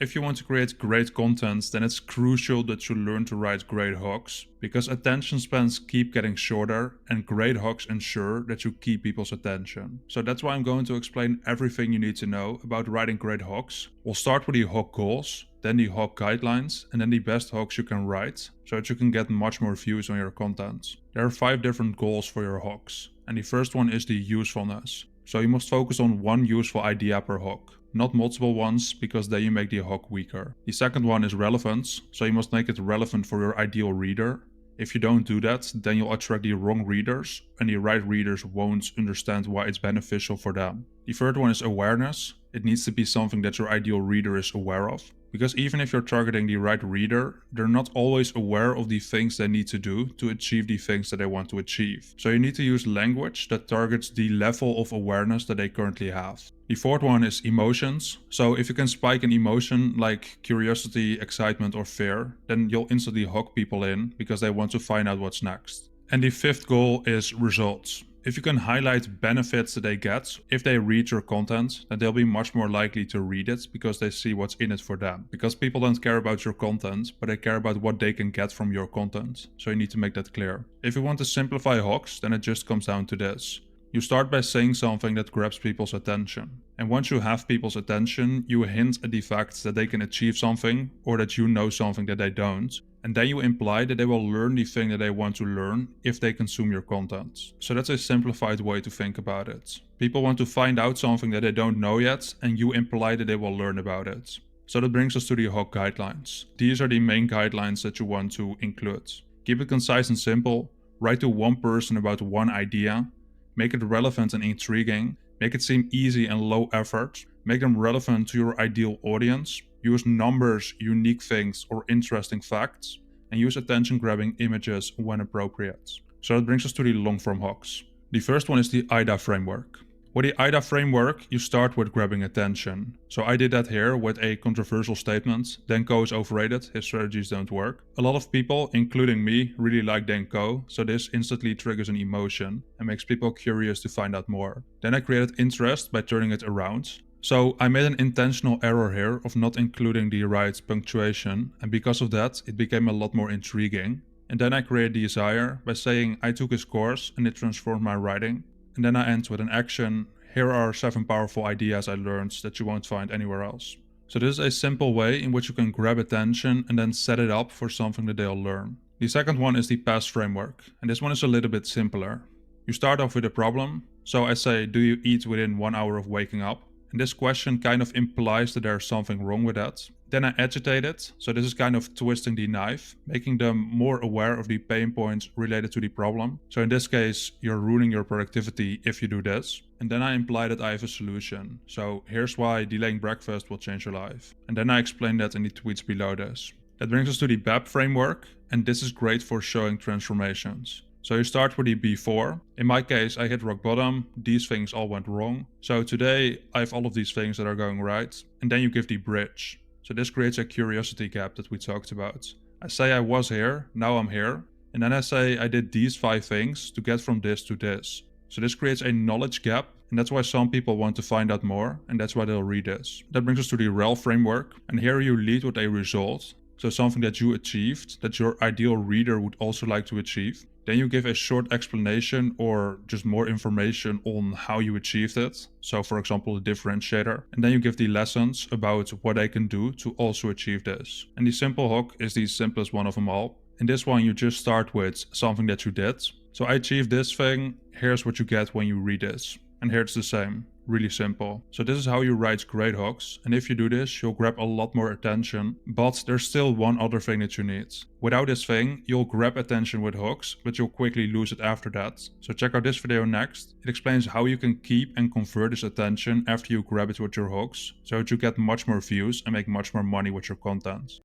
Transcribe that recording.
If you want to create great content, then it's crucial that you learn to write great hooks, because attention spans keep getting shorter and great hooks ensure that you keep people's attention. So that's why I'm going to explain everything you need to know about writing great hooks. We'll start with the hook goals, then the hook guidelines, and then the best hooks you can write, so that you can get much more views on your content. There are 5 different goals for your hooks, and the first one is the usefulness. So you must focus on one useful idea per hook, not multiple ones, because then you make the hook weaker. The second one is relevance, so you must make it relevant for your ideal reader. If you don't do that, then you'll attract the wrong readers, and the right readers won't understand why it's beneficial for them. The third one is awareness. It needs to be something that your ideal reader is aware of, because even if you're targeting the right reader, they're not always aware of the things they need to do to achieve the things that they want to achieve. So you need to use language that targets the level of awareness that they currently have. The fourth one is emotions. So if you can spike an emotion like curiosity, excitement, or fear, then you'll instantly hook people in because they want to find out what's next. And the fifth goal is results. If you can highlight benefits that they get if they read your content, then they'll be much more likely to read it because they see what's in it for them. Because people don't care about your content, but they care about what they can get from your content. So you need to make that clear. If you want to simplify hooks, then it just comes down to this. You start by saying something that grabs people's attention. And once you have people's attention, you hint at the fact that they can achieve something or that you know something that they don't. And then you imply that they will learn the thing that they want to learn if they consume your content. So that's a simplified way to think about it. People want to find out something that they don't know yet, and you imply that they will learn about it. So that brings us to the hook guidelines. These are the main guidelines that you want to include. Keep it concise and simple. Write to one person about one idea. Make it relevant and intriguing. Make it seem easy and low effort. Make them relevant to your ideal audience. Use numbers, unique things, or interesting facts. And use attention-grabbing images when appropriate. So that brings us to the long-form hooks. The first one is the AIDA Framework. With the AIDA Framework, you start with grabbing attention. So I did that here with a controversial statement. Denko is overrated, his strategies don't work. A lot of people, including me, really like Denko, so this instantly triggers an emotion and makes people curious to find out more. Then I created interest by turning it around. So I made an intentional error here of not including the right punctuation, and because of that it became a lot more intriguing. And then I created desire by saying I took his course and it transformed my writing. And then I end with an action. Here are 7 powerful ideas I learned that you won't find anywhere else. So this is a simple way in which you can grab attention and then set it up for something that they'll learn. The second one is the BAB Framework, and this one is a little bit simpler. You start off with a problem. So I say, do you eat within 1 hour of waking up? And this question kind of implies that there's something wrong with that. Then I agitate it, so this is kind of twisting the knife, making them more aware of the pain points related to the problem. So in this case, you're ruining your productivity if you do this. And then I imply that I have a solution. So here's why delaying breakfast will change your life. And then I explain that in the tweets below this. That brings us to the BAB framework, and this is great for showing transformations. So you start with the before. In my case, I hit rock bottom. These things all went wrong. So today I have all of these things that are going right. And then you give the bridge. So this creates a curiosity gap that we talked about. I say I was here, now I'm here. And then I say I did these 5 things to get from this to this. So this creates a knowledge gap. And that's why some people want to find out more. And that's why they'll read this. That brings us to the REL framework. And here you lead with a result. So something that you achieved, that your ideal reader would also like to achieve. Then you give a short explanation or just more information on how you achieved it. So for example, a differentiator. And then you give the lessons about what they can do to also achieve this. And the simple hook is the simplest one of them all. In this one, you just start with something that you did. So I achieved this thing. Here's what you get when you read this. And here it's the same. Really simple. So this is how you write great hooks, and if you do this, you'll grab a lot more attention, but there's still one other thing that you need. Without this thing, you'll grab attention with hooks, but you'll quickly lose it after that. So check out this video next. It explains how you can keep and convert this attention after you grab it with your hooks, so that you get much more views and make much more money with your content.